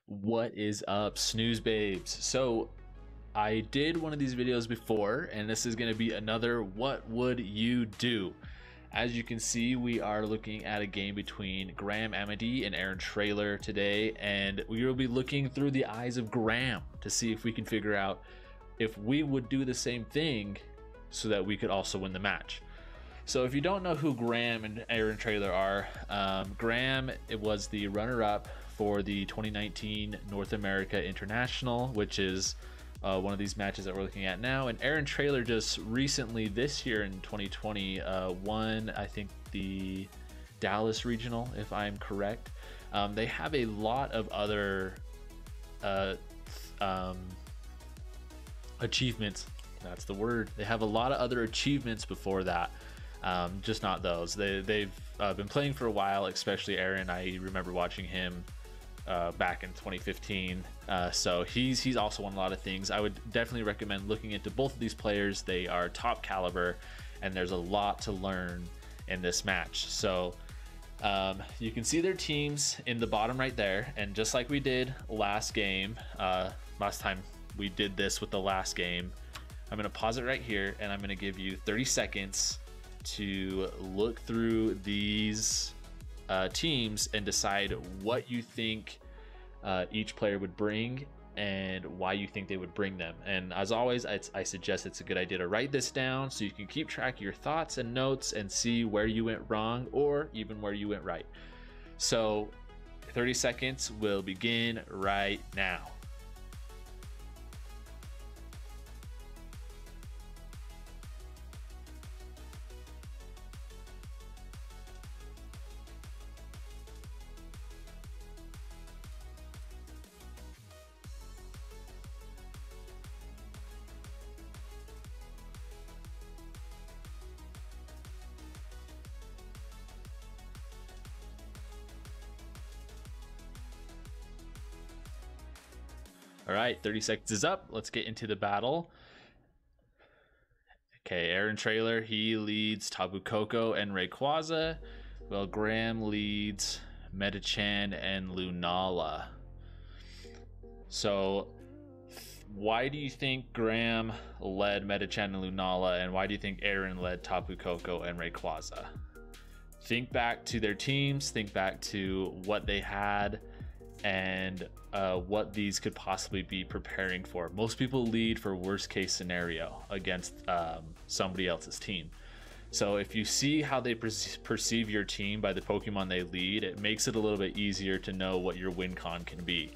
What is up, snooze babes? So I did one of these videos before, and this is going to be another what would you do. As you can see, we are looking at a game between Graham Amodee and Aaron Traylor today, and we will be looking through the eyes of Graham to see if we can figure out if we would do the same thing so that we could also win the match. So if you don't know who Graham and Aaron Traylor are, Graham, it was the runner-up for the 2019 North America International, which is one of these matches that we're looking at now. And Aaron Traylor just recently this year in 2020 won, I think, the Dallas Regional, if I'm correct. They have a lot of other achievements. That's the word. They have a lot of other achievements before that. Just not those. They've been playing for a while, especially Aaron. I remember watching him back in 2015. So he's also won a lot of things. I would definitely recommend looking into both of these players. They are top caliber, and there's a lot to learn in this match. So you can see their teams in the bottom right there, and just like we did last game, last time we did this with the last game, I'm going to pause it right here, and I'm going to give you 30 seconds to look through these teams and decide what you think each player would bring and why you think they would bring them. And as always, I suggest it's a good idea to write this down so you can keep track of your thoughts and notes and see where you went wrong or even where you went right. So 30 seconds will begin right now. All right, 30 seconds is up. Let's get into the battle. Okay, Aaron Traylor, he leads Tapu Koko and Rayquaza, while Graham leads Medicham and Lunala. So why do you think Graham led Medicham and Lunala, and why do you think Aaron led Tapu Koko and Rayquaza? Think back to their teams, think back to what they had, and what these could possibly be preparing for. Most people lead for worst case scenario against somebody else's team. So if you see how they perceive your team by the Pokemon they lead, it makes it a little bit easier to know what your win con can be.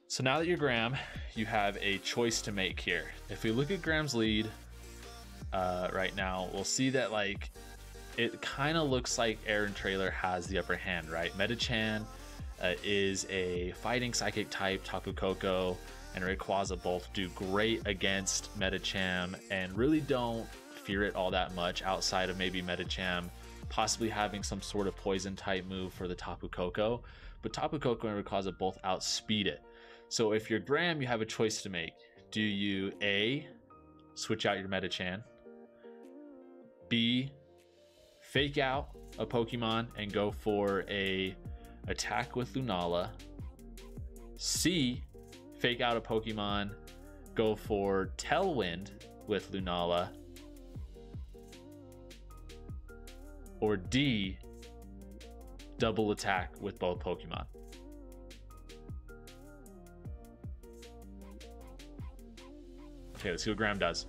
So now that you're Graham, you have a choice to make here. If we look at Graham's lead right now, we'll see that like it kind of looks like Aaron Traylor has the upper hand, right? Medicham is a fighting psychic type. Tapu Koko and Rayquaza both do great against Medicham and really don't fear it all that much, outside of maybe Medicham possibly having some sort of poison type move for the Tapu Koko. But Tapu Koko and Rayquaza both outspeed it. So if you're Graham, you have a choice to make. Do you A, switch out your Medicham, B, fake out a Pokemon and go for a attack with Lunala, C, fake out a Pokemon, go for Tailwind with Lunala, or D, double attack with both Pokemon? Okay, let's see what Graham does.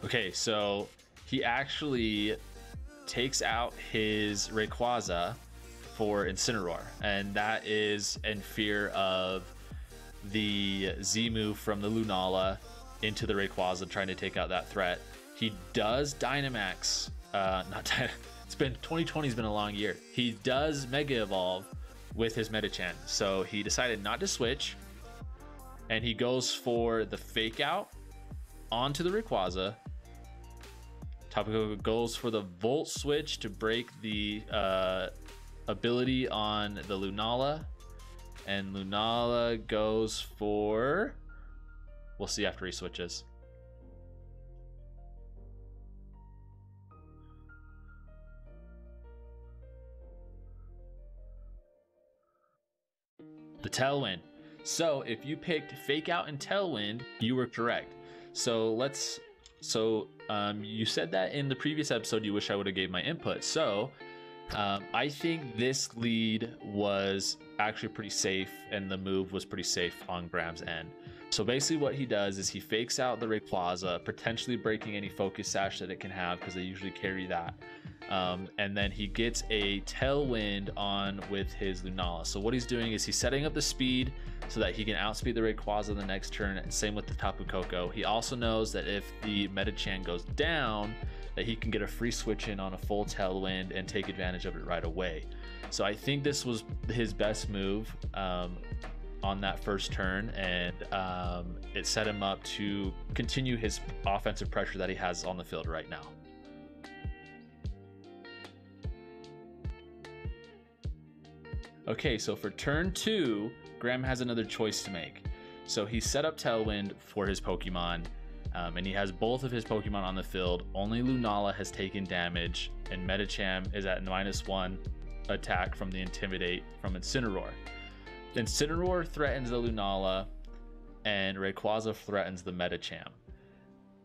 Okay, so he actually takes out his Rayquaza for Incineroar, and that is in fear of the Z move from the Lunala into the Rayquaza, trying to take out that threat. He does Dynamax, it's been 2020 has been a long year. He does Mega Evolve with his Medicham, so he decided not to switch, and he goes for the fake out onto the Rayquaza. Tapu Koko goes for the Volt Switch to break the ability on the Lunala, and Lunala goes for We'll see after he switches. Tailwind. So if you picked Fake Out and Tailwind, you were correct. So you said that in the previous episode you wish I would have gave my input. So I think this lead was actually pretty safe, and the move was pretty safe on Graham's end. So basically what he does is he fakes out the Rayquaza, potentially breaking any focus sash that it can have, because they usually carry that. And then he gets a Tailwind on with his Lunala. So what he's doing is he's setting up the speed so that he can outspeed the Rayquaza the next turn, and same with the Tapu Koko. He also knows that if the Medicham goes down, that he can get a free switch in on a full Tailwind and take advantage of it right away. So I think this was his best move on that first turn, and it set him up to continue his offensive pressure that he has on the field right now. Okay, so for turn 2, Graham has another choice to make. So he set up Tailwind for his Pokemon, and he has both of his Pokemon on the field. Only Lunala has taken damage, and Medicham is at -1 attack from the Intimidate from Incineroar. Incineroar threatens the Lunala, and Rayquaza threatens the Medicham.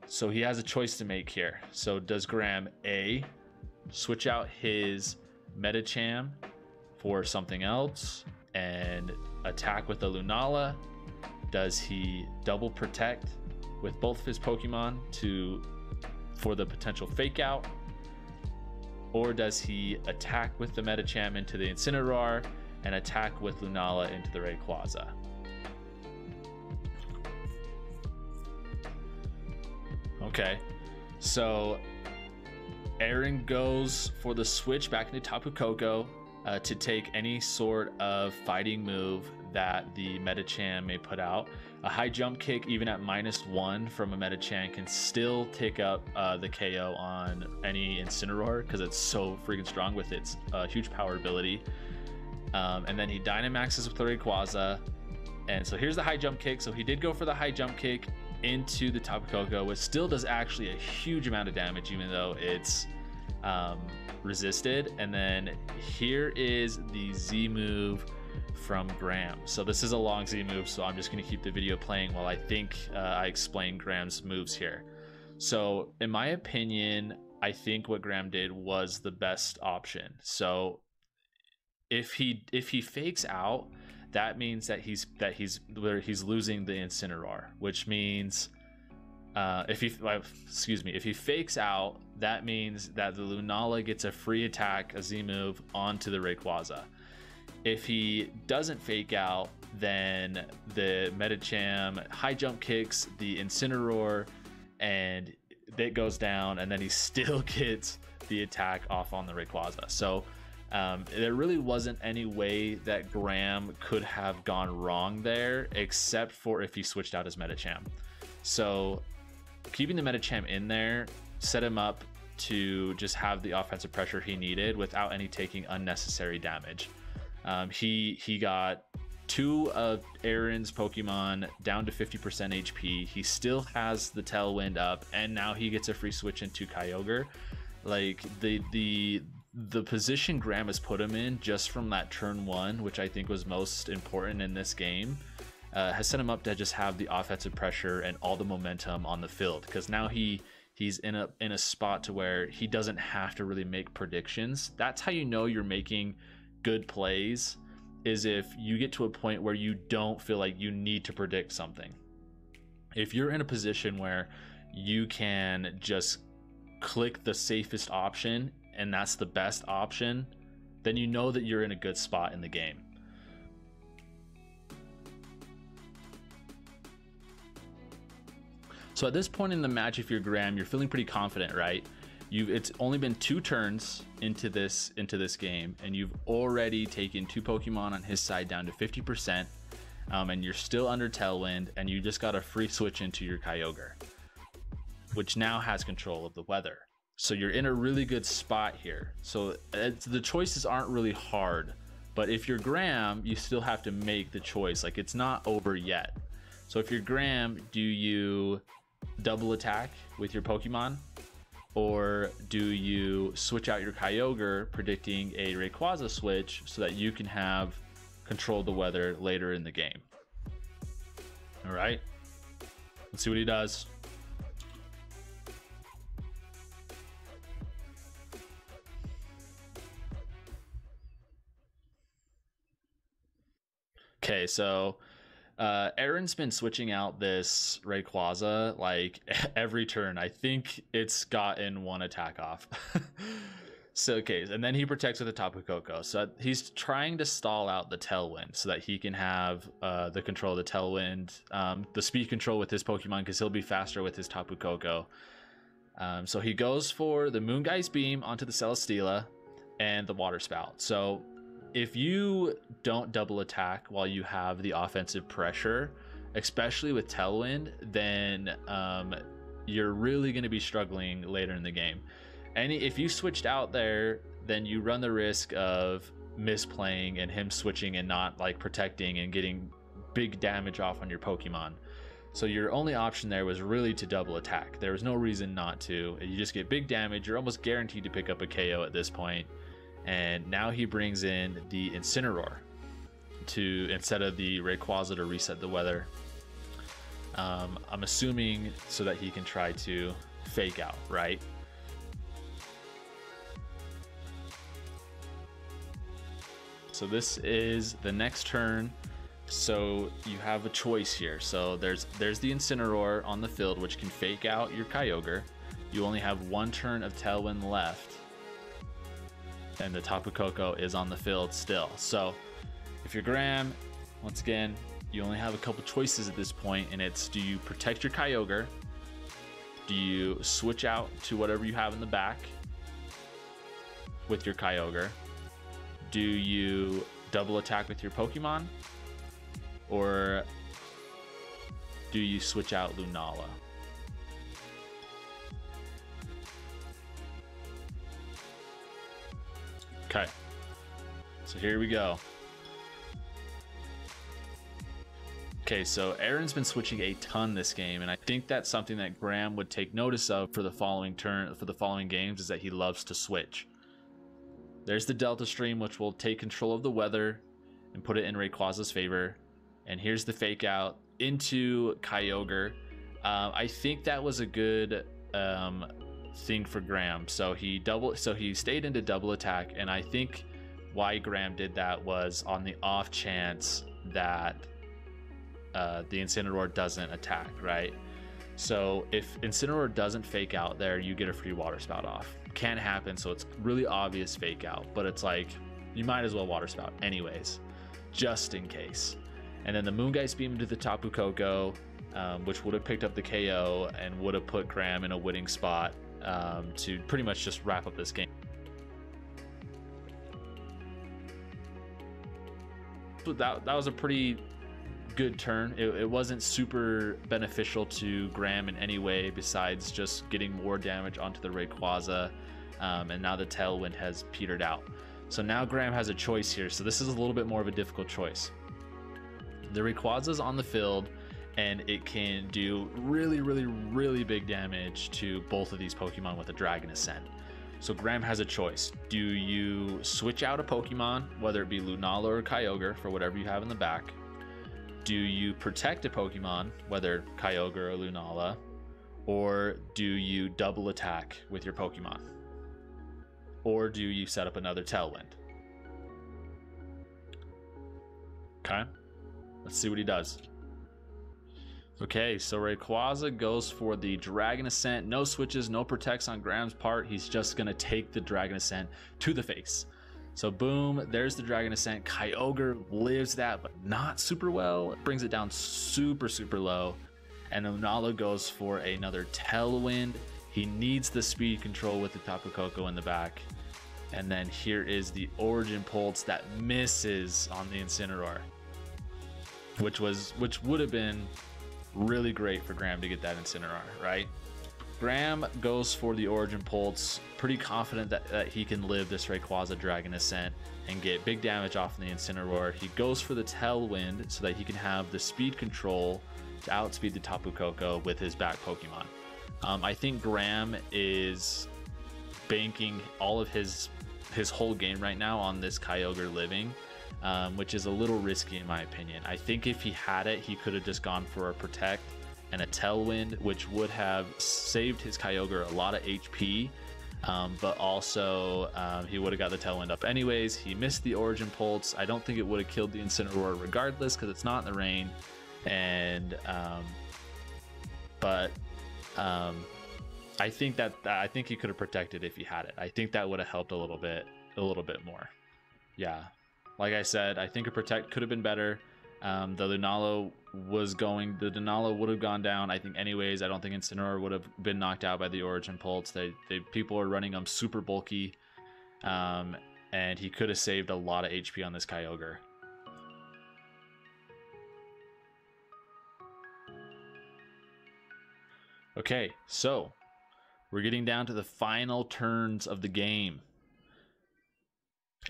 So he has a choice to make here. So does Graham A, switch out his Medicham for something else and attack with the Lunala? Does he double protect with both of his Pokemon for the potential fake out? Or does he attack with the Medicham into the Incineroar and attack with Lunala into the Rayquaza? Okay, so Aaron goes for the switch back into Tapu Koko to take any sort of fighting move that the Medicham may put out. A high jump kick, even at -1 from a Medicham, can still take up the KO on any Incineroar because it's so freaking strong with its huge power ability. And then he Dynamaxes with the Rayquaza. And so here's the high jump kick. So he did go for the high jump kick into the Tapu Koko, which still does actually a huge amount of damage, even though it's resisted. And then here is the Z move from Graham. So this is a long Z move, so I'm just going to keep the video playing while I think I explain Graham's moves here. So in my opinion, I think what Graham did was the best option. So if he fakes out, that means that he's losing the Incineroar, which means if he fakes out, that means that the Lunala gets a free attack, a Z move, onto the Rayquaza. If he doesn't fake out, then the Medicham high jump kicks the Incineroar and it goes down, and then he still gets the attack off on the Rayquaza. So there really wasn't any way that Graham could have gone wrong there, except for if he switched out his Medicham. So keeping the Medicham in there set him up to just have the offensive pressure he needed without any taking unnecessary damage. He got 2 of Aaron's Pokemon down to 50% HP. He still has the Tailwind up, and now he gets a free switch into Kyogre. Like the position Graham has put him in just from that turn 1, which I think was most important in this game, has set him up to just have the offensive pressure and all the momentum on the field, because now he's in a spot to where he doesn't have to really make predictions. That's how you know you're making good plays, is if you get to a point where you don't feel like you need to predict something. If you're in a position where you can just click the safest option and that's the best option, then you know that you're in a good spot in the game. So at this point in the match, if you're Graham, you're feeling pretty confident, right? It's only been 2 turns into this game, and you've already taken 2 Pokemon on his side down to 50%, and you're still under Tailwind, and you just got a free switch into your Kyogre, which now has control of the weather. So you're in a really good spot here. So the choices aren't really hard, but if you're Graham, you still have to make the choice. Like, it's not over yet. So if you're Graham, do you double attack with your Pokemon? Or do you switch out your Kyogre, predicting a Rayquaza switch so that you can have control the weather later in the game. All right, let's see what he does. Okay, so Aaron's been switching out this Rayquaza like every turn. I think it's gotten one attack off. So, okay, and then he protects with a Tapu Koko. So he's trying to stall out the Tailwind so that he can have the control of the Tailwind, the speed control with his Pokemon, because he'll be faster with his Tapu Koko. So he goes for the Moongeist Beam onto the Celesteela and the Water Spout. So if you don't double attack while you have the offensive pressure, especially with Tailwind, then you're really going to be struggling later in the game. And if you switched out there, then you run the risk of misplaying and him switching and not like protecting and getting big damage off on your Pokemon. So your only option there was really to double attack. There was no reason not to. You just get big damage. You're almost guaranteed to pick up a KO at this point. And now he brings in the Incineroar to instead of the Rayquaza to reset the weather. I'm assuming so that he can try to fake out, right? So this is the next turn. So you have a choice here. So there's the Incineroar on the field, which can fake out your Kyogre. You only have one turn of Tailwind left. And the Tapu Koko is on the field still. So if you're Graham, once again, you only have a couple choices at this point, and it's, do you protect your Kyogre? Do you switch out to whatever you have in the back with your Kyogre? Do you double attack with your Pokemon? Or do you switch out Lunala? Okay, so here we go. Okay, so Aaron's been switching a ton this game, and I think that's something that Graham would take notice of for the following games, is that he loves to switch. There's the Delta Stream, which will take control of the weather and put it in Rayquaza's favor. And here's the fake out into Kyogre. I think that was a good thing for Graham. So he stayed into double attack, and I think why Graham did that was on the off chance that the Incineroar doesn't attack, right? So if Incineroar doesn't fake out there, you get a free Water Spout off. Can't happen, so it's really obvious fake out, but it's like you might as well Water Spout anyways, just in case. And then the Moongeist Beam into the Tapu Koko, which would have picked up the KO and would have put Graham in a winning spot to pretty much just wrap up this game. So that was a pretty good turn. It wasn't super beneficial to Graham in any way besides just getting more damage onto the Rayquaza, and now the Tailwind has petered out. So now Graham has a choice here. So this is a little bit more of a difficult choice. The Rayquaza's on the field, and it can do really big damage to both of these Pokemon with a Dragon Ascent. So Graham has a choice. Do you switch out a Pokemon, whether it be Lunala or Kyogre, for whatever you have in the back? Do you protect a Pokemon, whether Kyogre or Lunala? Or do you double attack with your Pokemon? Or do you set up another Tailwind? Okay, let's see what he does. Okay, so Rayquaza goes for the Dragon Ascent. No switches, no protects on Graham's part. He's just going to take the Dragon Ascent to the face. So boom, there's the Dragon Ascent. Kyogre lives that, but not super well. It brings it down super low. And Lunala goes for another Tailwind. He needs the speed control with the Tapu Koko in the back. And then here is the Origin Pulse that misses on the Incineroar, which would have been really great for Graham to get that Incineroar, right? Graham goes for the Origin Pulse, pretty confident that he can live this Rayquaza Dragon Ascent and get big damage off the Incineroar. He goes for the Tailwind so that he can have the speed control to outspeed the Tapu Koko with his back Pokemon. I think Graham is banking all of his whole game right now on this Kyogre living. which is a little risky in my opinion. I think if he had it, he could have just gone for a protect and a tailwind, which would have saved his Kyogre a lot of HP, but also he would have got the tailwind up anyways. He missed the Origin Pulse. I don't think it would have killed the Incineroar regardless because it's not in the rain, and I think he could have protected if he had it. I think that would have helped a little bit more. Yeah, like I said, I think a protect could have been better. The Lunala would have gone down, I think, anyways. I don't think Incineroar would have been knocked out by the Origin Pulse. People are running him super bulky, and he could have saved a lot of HP on this Kyogre. Okay, so we're getting down to the final turns of the game.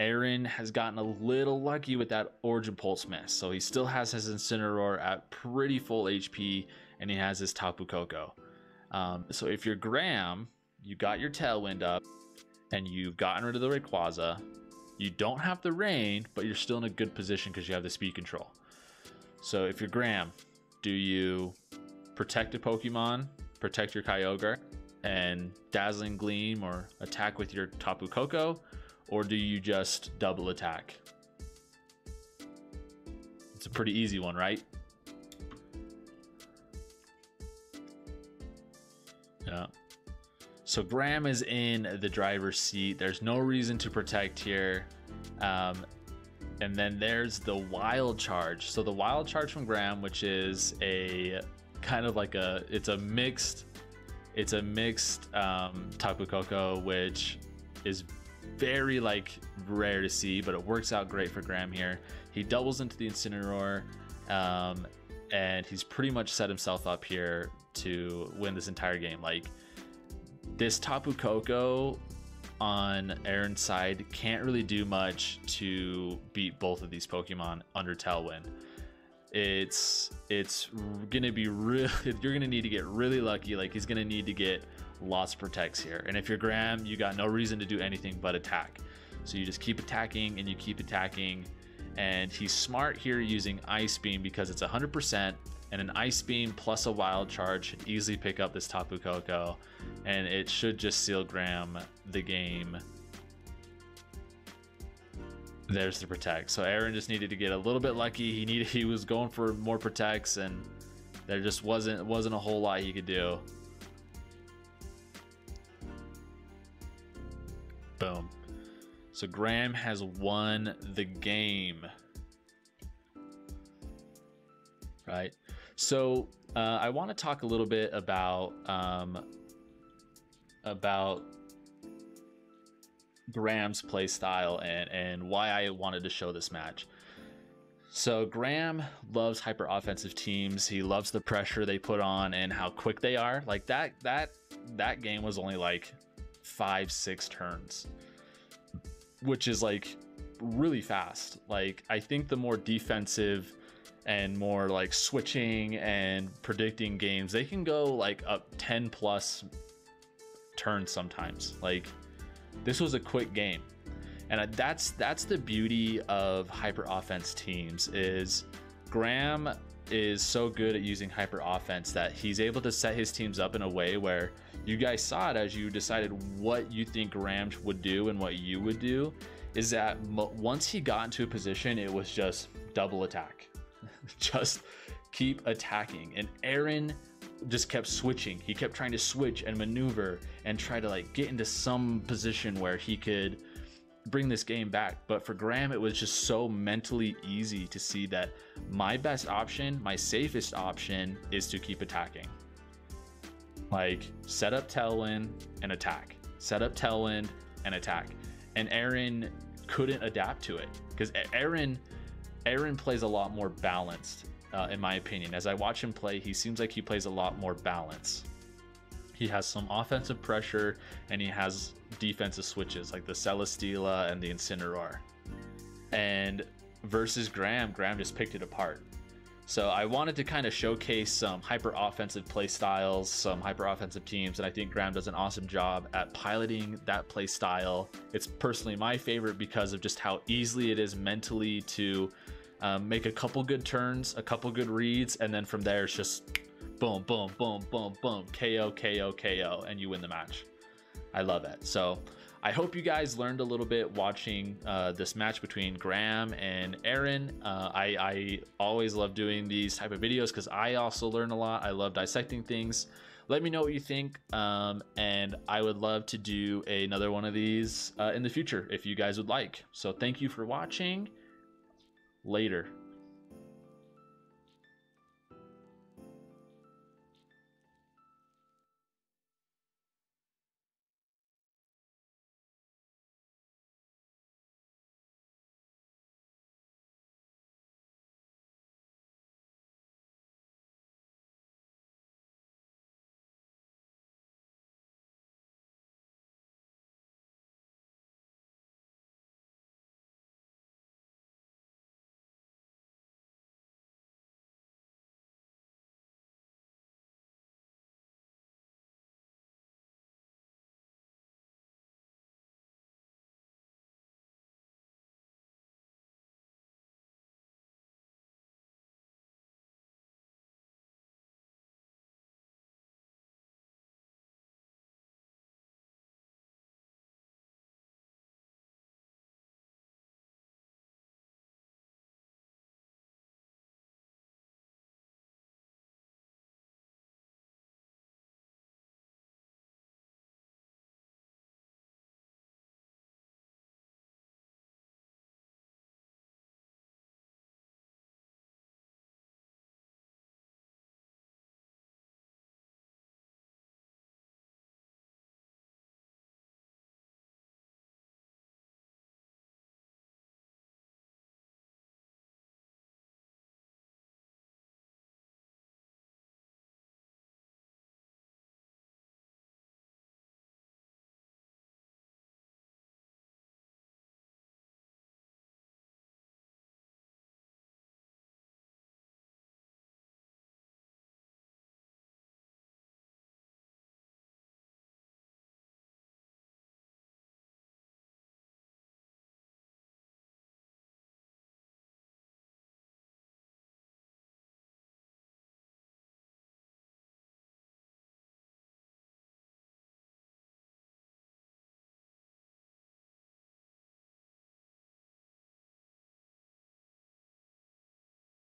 Aaron has gotten a little lucky with that Origin Pulse miss, so he still has his Incineroar at pretty full HP, and he has his Tapu Koko. So if you're Graham, you got your Tailwind up, and you've gotten rid of the Rayquaza. You don't have the Rain, but you're still in a good position because you have the speed control. So if you're Graham, do you protect a Pokemon, protect your Kyogre, and Dazzling Gleam or attack with your Tapu Koko? Or do you just double attack? It's a pretty easy one, right? Yeah. So Graham is in the driver's seat. There's no reason to protect here. And then there's the Wild Charge. So the Wild Charge from Graham, which is a kind of like it's a mixed Tapu Koko, which is very rare to see, but it works out great for Graham here. He doubles into the Incineroar, and he's pretty much set himself up here to win this entire game. This Tapu Koko on Aaron's side can't really do much to beat both of these Pokemon under Tailwind. It's gonna be really, you're gonna need to get really lucky. He's gonna need to get lots of protects here, and if you're Graham, you got no reason to do anything but attack. So you just keep attacking and you keep attacking, and he's smart here using Ice Beam because it's 100%, and an Ice Beam plus a Wild Charge should easily pick up this Tapu Koko, and it should just seal Graham the game. There's the protect. So Aaron just needed to get a little bit lucky. He was going for more protects, and there just wasn't a whole lot he could do. Boom. So Graham has won the game. Right. So I want to talk a little bit about Graham's play style and why I wanted to show this match. So Graham loves hyper offensive teams. He loves the pressure they put on and how quick they are. That game was only 5-6 turns, which is really fast. I think the more defensive and more switching and predicting games, they can go up 10 plus turns sometimes. This was a quick game, and that's the beauty of hyper offense teams. Is Graham is so good at using hyper offense that he's able to set his teams up in a way where you guys saw it as you decided what you think Graham would do and what you would do, is that once he got into a position, it was just double attack. Just keep attacking. And Aaron just kept switching. He kept trying to switch and maneuver and try to get into some position where he could bring this game back. But for Graham, it was just so mentally easy to see that my best option, my safest option, is to keep attacking. Set up Tailwind and attack, set up Tailwind and attack. And Aaron couldn't adapt to it because Aaron plays a lot more balanced, in my opinion. As I watch him play, he seems like he plays a lot more balance. He has some offensive pressure and he has defensive switches like the Celesteela and the Incineroar. And versus Graham just picked it apart. So I wanted to kind of showcase some hyper offensive play styles, some hyper offensive teams, and I think Graham does an awesome job at piloting that play style. It's personally my favorite because of just how easily it is mentally to make a couple good turns, a couple good reads, and then from there it's just boom, boom, boom, boom, boom, KO, KO, KO, and you win the match. I love it. So I hope you guys learned a little bit watching this match between Graham and Aaron. I always love doing these type of videos because I also learn a lot. I love dissecting things. Let me know what you think, and I would love to do another one of these in the future if you guys would like. So thank you for watching. Later.